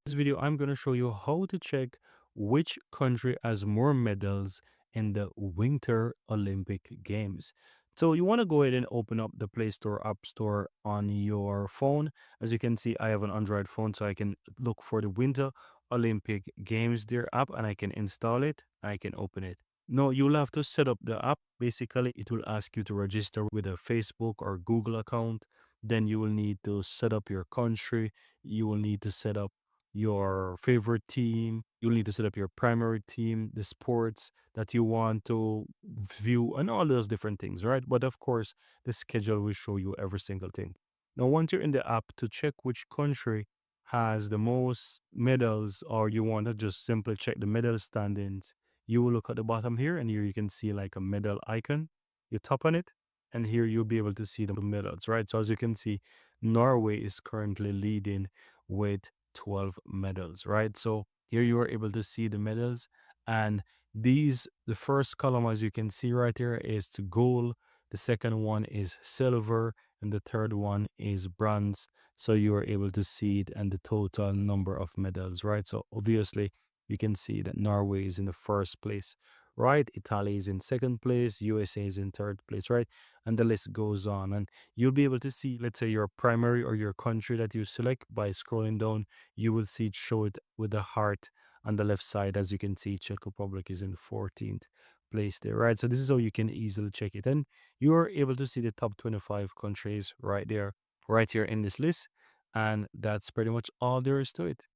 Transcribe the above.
This video, I'm going to show you how to check which country has more medals in the Winter Olympic Games. So you want to go ahead and open up the Play Store, App Store on your phone. As you can see, I have an Android phone, so I can look for the Winter Olympic Games there app and I can install it. I can open it. No, you'll have to set up the app. Basically, it will ask you to register with a Facebook or Google account. Then you will need to set up your country. You will need to set up your favorite team. You'll need to set up your primary team, the sports that you want to view, and all those different things, right? But of course, the schedule will show you every single thing. Now, once you're in the app to check which country has the most medals, or you want to just simply check the medal standings, you will look at the bottom here, and here you can see like a medal icon. You tap on it, and here you'll be able to see the medals, right? So as you can see, Norway is currently leading with 12 medals, right? So here you are able to see the medals. And the first column, as you can see right here, is to gold. The second one is silver. And the third one is bronze. So you are able to see it and the total number of medals, right? So obviously, you can see that Norway is in the first place, right? Italy is in second place. USA is in third place, right? And the list goes on. And you'll be able to see, let's say, your primary or your country that you select by scrolling down. You will see it show it with the heart on the left side. As you can see, Czech Republic is in 14th place there, right? So this is how you can easily check it. And you are able to see the top 25 countries right there, right here in this list. And that's pretty much all there is to it.